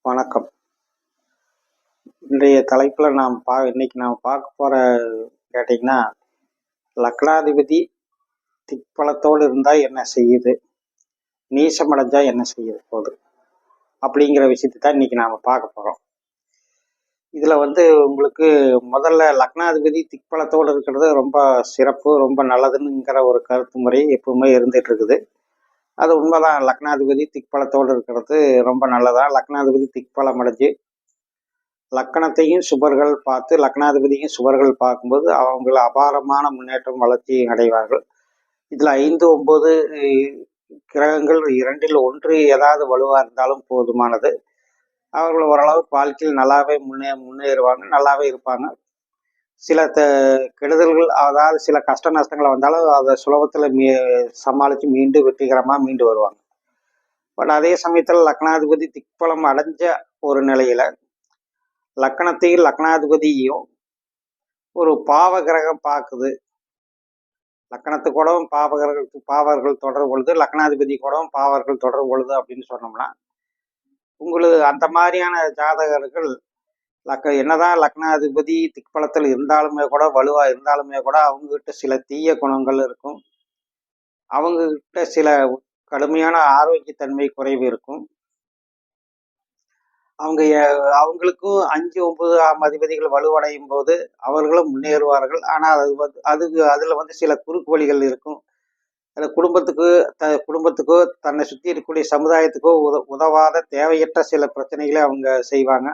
வணக்கம். இன்றைய தலைப்புல இன்னைக்கு நாம் பார்க்க போற கேட்டீங்கன்னா, லக்னாதிபதி திக்பலத்தோடு இருந்தா என்ன செய்யுது? நீசமடைஞ்சா என்ன செய்யுது போகுது? அப்படிங்கிற விஷயத்தை தான் இன்னைக்கு நாம பார்க்க போறோம். இதுல உங்களுக்கு முதல்ல லக்னாதிபதி திக்பலத்தோடு இருக்கிறது ரொம்ப சிறப்பு, ரொம்ப நல்லதுங்கிற ஒரு கருத்து முறை எப்பவுமே இருந்துட்டு இருக்குது. அது உண்மைதான். லக்னாதிபதி திக்பலத்தோடு இருக்கிறது ரொம்ப நல்லதா. லக்னாதிபதி திக்பலம் அடைஞ்சு லக்கணத்தையும் சுபர்கள் பார்த்து லக்னாதிபதியும் சுபர்கள் பார்க்கும்போது அவங்கள அபாரமான முன்னேற்றம் வளர்ச்சி அடைவார்கள். இதுல 5, 9 கிரகங்கள் 2ல் 1 ஏதாவது வலுவா இருந்தாலும் போதுமானது. அவர்கள் ஓரளவுக்கு வாழ்க்கையில் நல்லாவே முன்னேறுவாங்க, நல்லாவே இருப்பாங்க. சில கெடுதல்கள், அதாவது சில கஷ்ட நஷ்டங்கள் வந்தாலும் அதை சுலபத்துல சமாளித்து வெற்றிகரமா மீண்டு வருவாங்க. பட் அதே சமயத்துல லக்னாதிபதி திக்பலம் அடைஞ்ச ஒரு நிலையில லக்கணத்தையும் லக்னாதிபதியும் ஒரு பாவ கிரகம் பார்க்குது. லக்கணத்து கூடவும் பாவர்கள் தொடர்பு கொள்ளுது, லக்னாதிபதி கூடவும் பாவர்கள் தொடர்பு கொள்ளுது அப்படின்னு சொன்னோம்னா, உங்களுக்கு அந்த மாதிரியான ஜாதகர்கள் என்னதான் லக்னாதிபதி திக்பலத்தில் இருந்தாலுமே கூட, வலுவா இருந்தாலுமே கூட, அவங்ககிட்ட சில தீய குணங்கள் இருக்கும். அவங்க கிட்ட சில கடுமையான ஆரோக்கியத்தன்மை குறைவு இருக்கும். அவங்களுக்கும் 5, 9 அதிபதிகள் வலுவடையும் போது அவர்களும் முன்னேறுவார்கள். ஆனால் அதுல சில குறுக்கு வழிகள் இருக்கும். அது குடும்பத்துக்கோ தன்னை சுற்றி இருக்கக்கூடிய சமுதாயத்துக்கோ உதவாத தேவையற்ற சில பிரச்சனைகளை அவங்க செய்வாங்க.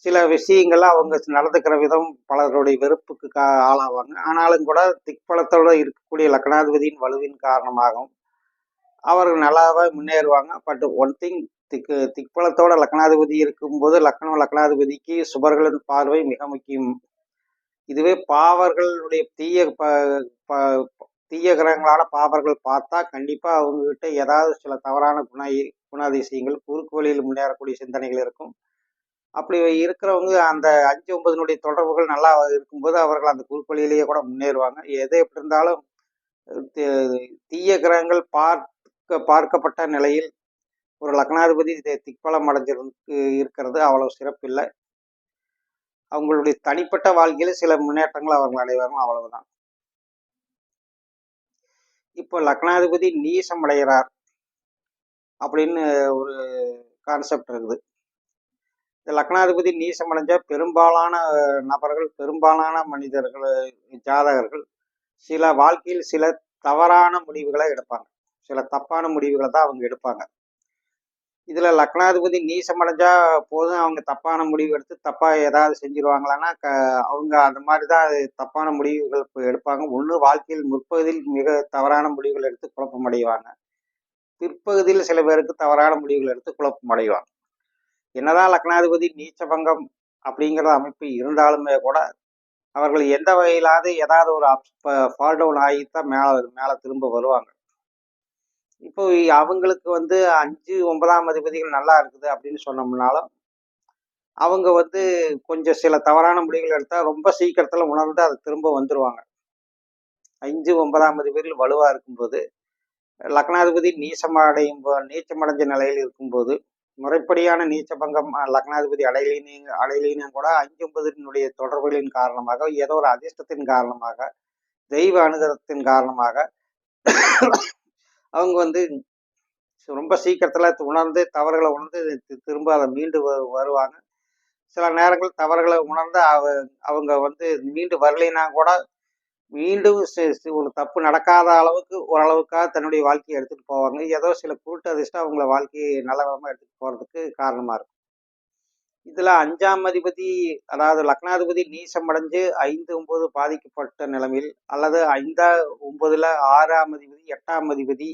சில விஷயங்கள்ல அவங்க நடந்துக்கிற விதம் பலருடைய வெறுப்புக்கு ஆளாவாங்க. ஆனாலும் கூட திக்பலத்தோட இருக்கக்கூடிய லக்னாதிபதியின் வலுவின் காரணமாகவும் அவர்கள் நல்லாவே முன்னேறுவாங்க. பட் ஒன் திங், திக்பலத்தோட லக்னாதிபதி இருக்கும்போது லக்னாதிபதிக்கு சுபர்களின் பார்வை மிக முக்கியம். இதுவே பாவர்களுடைய தீய கிரகங்களான பாவர்கள் பார்த்தா கண்டிப்பா அவங்க கிட்ட ஏதாவது சில தவறான குணாதிசயங்கள், குறுக்கு வழியில் முன்னேறக்கூடிய சிந்தனைகள் இருக்கும். அப்படி இருக்கிறவங்க அந்த 5, 9 தொடர்புகள் நல்லா இருக்கும்போது அவர்கள் அந்த குறுக்கு வழியிலேயே கூட முன்னேறுவாங்க. எது எப்படி இருந்தாலும் தீய கிரகங்கள் பார்க்கப்பட்ட நிலையில் ஒரு லக்னாதிபதி திக்பலம் இருக்கிறது அவ்வளவு சிறப்பில்லை. அவங்களுடைய தனிப்பட்ட வாழ்க்கையில சில முன்னேற்றங்கள் அவர்கள் அடைவாங்க, அவ்வளவுதான். இப்போ லக்னாதிபதி நீசம் அடைகிறார் அப்படின்னு ஒரு கான்செப்ட் இருக்குது. இந்த லக்னாதிபதி நீசம் அடைஞ்ச பெரும்பாலான நபர்கள், பெரும்பாலான மனிதர்கள், ஜாதகர்கள் சில வாழ்க்கையில் சில தவறான முடிவுகளை எடுப்பாங்க. சில தப்பான முடிவுகளை தான் அவங்க எடுப்பாங்க. இதுல லக்னாதிபதி நீசமடைஞ்சா போதும் அவங்க தப்பான முடிவு எடுத்து தப்பா ஏதாவது செஞ்சிருவாங்களான்னா, அவங்க அந்த மாதிரிதான் தப்பான முடிவுகள் எடுப்பாங்க. ஒண்ணு வாழ்க்கையில் முற்பகுதியில் மிக தவறான முடிவுகள் எடுத்து குழப்பம் அடைவாங்க. பிற்பகுதியில் சில பேருக்கு தவறான முடிவுகள் எடுத்து குழப்பம் அடைவாங்க. என்னதான் லக்னாதிபதி நீச்சபங்கம் அப்படிங்கிற அமைப்பு இருந்தாலுமே கூட அவர்கள் எந்த வகையிலாவது ஏதாவது ஒரு ஃபால் டவுன் ஆகித்தான் மேல திரும்ப வருவாங்க. இப்போ அவங்களுக்கு 5, 9 அதிபதிகள் நல்லா இருக்குது அப்படின்னு சொன்னோம்னாலும் அவங்க கொஞ்சம் சில தவறான முடிவுகள் எடுத்தா ரொம்ப சீக்கிரத்துல உணர்ந்து அதை திரும்ப வந்துருவாங்க. 5, 9 அதிபதிகள் வலுவா இருக்கும்போது லக்னாதிபதி நீச்சமடைஞ்ச நிலையில் இருக்கும்போது முறைப்படியான நீச்சபங்கம் லக்னாதிபதி அடையலினும் கூட 5, 9 தொடர்புகளின் காரணமாக, ஏதோ ஒரு அதிர்ஷ்டத்தின் காரணமாக, தெய்வ அனுகிரகத்தின் காரணமாக அவங்க ரொம்ப சீக்கிரத்துல உணர்ந்து தவறுகளை உணர்ந்து திரும்ப அதை மீண்டு வருவாங்க. சில நேரங்கள் தவறுகளை உணர்ந்து அவங்க மீண்டு வரலைன்னா கூட மீண்டும் ஒரு தப்பு நடக்காத அளவுக்கு ஓரளவுக்காக தன்னுடைய வாழ்க்கையை எடுத்துட்டு போவாங்க. ஏதோ சில குருட்டு அதிர்ஷ்டம் அவங்கள வாழ்க்கையை நல்ல விதமா எடுத்துட்டு போறதுக்கு காரணமா இருக்கும். இதுல 5ஆம் அதிபதி, அதாவது லக்னாதிபதி நீசம் அடைஞ்சு 5, 9 பாதிக்கப்பட்ட நிலைமையில், அல்லது 5, 9ல 6ஆம் அதிபதி, 8ஆம் அதிபதி,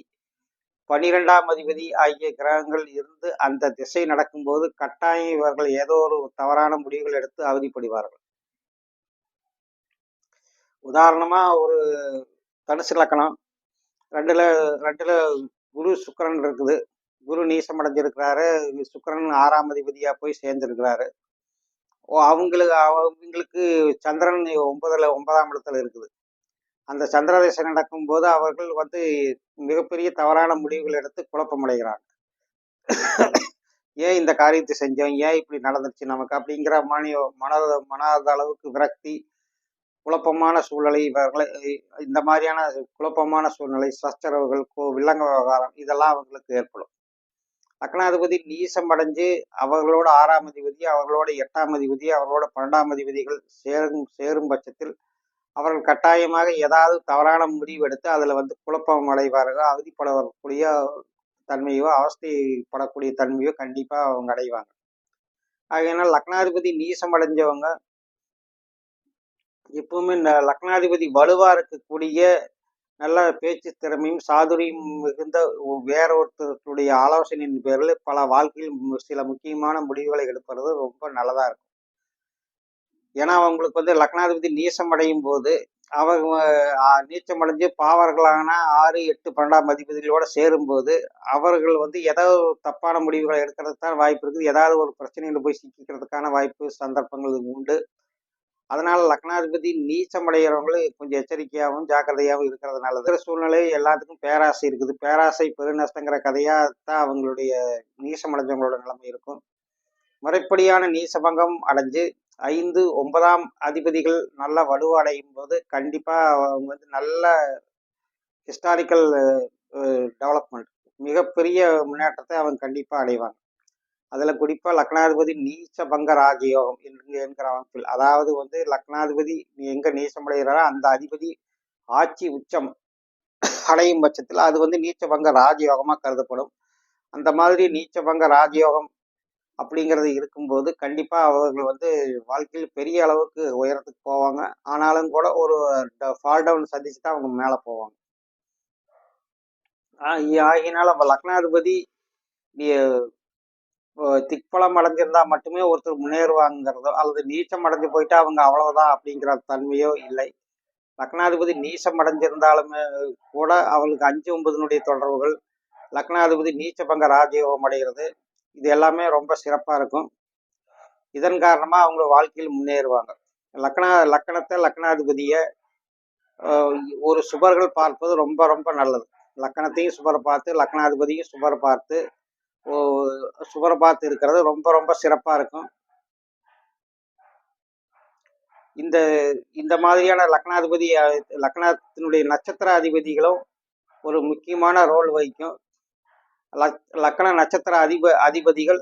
12ஆம் அதிபதி ஆகிய கிரகங்கள் இருந்து அந்த திசை நடக்கும்போது கட்டாயம் இவர்கள் ஏதோ ஒரு தவறான முடிவுகள் எடுத்து அவதிப்படுவார்கள். உதாரணமா ஒரு தனுசு லக்கணம், 2ல குரு சுக்கிரன் இருக்குது. குரு நீசம் அடைஞ்சிருக்கிறாரு. சுக்கிரன் 6ஆம் அதிபதியா போய் சேர்ந்திருக்கிறாரு. அவங்களுக்கு சந்திரன் 9ஆம் இடத்துல இருக்குது. அந்த சந்திர திசை நடக்கும்போது அவர்கள் மிகப்பெரிய தவறான முடிவுகள் எடுத்து குழப்பம் அடைகிறாங்க. ஏன் இந்த காரியத்தை செஞ்சோம், ஏன் இப்படி நடந்துச்சு நமக்கு அப்படிங்கிற மனத அளவுக்கு விரக்தி, குழப்பமான சூழ்நிலை, இவர்களை இந்த மாதிரியான குழப்பமான சூழ்நிலை, சச்சரவுகள், வில்லங்க விவகாரம் இதெல்லாம் அவங்களுக்கு ஏற்படும். லக்னாதிபதி நீசம் அடைஞ்சு அவர்களோட 6ஆம் அதிபதி, அவர்களோட 8ஆம் அதிபதி, அவர்களோட 12ஆம் அதிபதிகள் சேரும் பட்சத்தில் அவர்கள் கட்டாயமாக ஏதாவது தவறான முடிவு எடுத்து அதில் குழப்பம் அடைவார்கள். அவதிப்படக்கூடிய தன்மையோ, அவஸ்தைப்படக்கூடிய தன்மையோ கண்டிப்பாக அவங்க அடைவாங்க. ஆகையினால் லக்னாதிபதி நீசம் அடைஞ்சவங்க எப்பவுமே லக்னாதிபதி வலுவா இருக்கக்கூடிய நல்ல பேச்சு திறமையும் சாதுரியம் மிகுந்த வேற ஒருத்தருடைய ஆலோசனையின் பேரில் பல வாழ்க்கையில் சில முக்கியமான முடிவுகளை எடுப்பது ரொம்ப நல்லதா இருக்கும். ஏன்னா அவங்களுக்கு லக்னாதிபதி நீசம் அடையும் போது அவங்க நீச்சம் அடைஞ்சு பாவர்களான 6, 8, 12ஆம் அதிபதிகளோட சேரும்போது அவர்கள் ஏதோ தப்பான முடிவுகளை எடுக்கிறதுக்கு தான் வாய்ப்பு இருக்குது. ஏதாவது ஒரு பிரச்சனையில போய் சிக்கிக்கிறதுக்கான வாய்ப்பு சந்தர்ப்பங்கள் உண்டு. அதனால லக்னாதிபதி நீச்சம் அடைகிறவங்களும் கொஞ்சம் எச்சரிக்கையாகவும் ஜாக்கிரதையாகவும் இருக்கிறது நல்லது. சூழ்நிலை எல்லாத்துக்கும் பேராசை இருக்குது. பேராசை பெருநஷ்டங்கிற கதையா தான் அவங்களுடைய நீசம் அடைஞ்சவங்களோட நிலைமை இருக்கும். முறைப்படியான நீசபங்கம் அடைஞ்சு 5, 9ஆம் அதிபதிகள் நல்ல வலுவடையும் போது கண்டிப்பா அவங்க நல்ல ஹிஸ்டாரிக்கல் டெவலப்மெண்ட் மிகப்பெரிய முன்னேற்றத்தை அவங்க கண்டிப்பா அடைவாங்க. அதுல குறிப்பா லக்னாதிபதி நீச்சபங்க ராஜயோகம் என்கிற அமைப்பில், அதாவது லக்னாதிபதி எங்க நீச்சமடைகிறாரோ அந்த அதிபதி ஆட்சி உச்சம் அடையும் பட்சத்தில் அது நீச்சபங்க ராஜயோகமா கருதப்படும். அந்த மாதிரி நீச்சபங்க ராஜயோகம் அப்படிங்கிறது இருக்கும்போது கண்டிப்பா அவர்கள் வாழ்க்கையில் பெரிய அளவுக்கு உயரத்துக்கு போவாங்க. ஆனாலும் கூட ஒரு ஃபால் டவுன் சந்திச்சு தான் அவங்க மேல போவாங்க. ஆகினால லக்னாதிபதி திக்பலம் அடைஞ்சிருந்தா மட்டுமே ஒருத்தர் முன்னேறுவாங்கிறதோ அல்லது நீச்சம் அடைஞ்சு போயிட்டா அவங்க அவ்வளவுதான் அப்படிங்கிற தன்மையோ இல்லை. லக்னாதிபதி நீச்சம் அடைஞ்சிருந்தாலுமே கூட அவளுக்கு 5, 9 தொடர்புகள், லக்னாதிபதி நீச்சபங்க ராஜயோகம் அடைகிறது, இது எல்லாமே ரொம்ப சிறப்பா இருக்கும். இதன் காரணமா அவங்க வாழ்க்கையில் முன்னேறுவாங்க. லக்கணத்தை லக்னாதிபதிய ஒரு சுபர்கள் பார்ப்பது ரொம்ப ரொம்ப நல்லது. லக்கணத்தையும் சுபரை பார்த்து லக்னாதிபதியும் சுபரை பார்த்து இருக்கிறது ரொம்ப ரொம்ப சிறப்பா இருக்கும். இந்த இந்த மாதிரியான லக்னத்தினுடைய நட்சத்திர அதிபதிகளும் ஒரு முக்கியமான ரோல் வகிக்கும். லக்ன நட்சத்திர அதிபதிகள்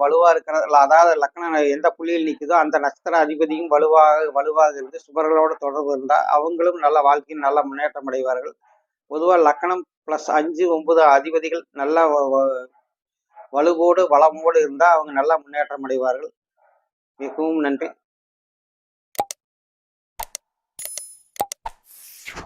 வலுவா இருக்கிற, அதாவது லக்னம் எந்த புள்ளியில் நிற்குதோ அந்த நட்சத்திர அதிபதியும் வலுவாக இருந்து சுபர்களோட தொடர்பு இருந்தால் அவங்களும் நல்ல வாழ்க்கையில் நல்ல முன்னேற்றம் அடைவார்கள். பொதுவாக லக்னம் +5, 9 அதிபதிகள் நல்ல வலுவோடு வளமோடு இருந்தால் அவங்க நல்ல முன்னேற்றம் அடைவார்கள். மிகவும் நன்றி.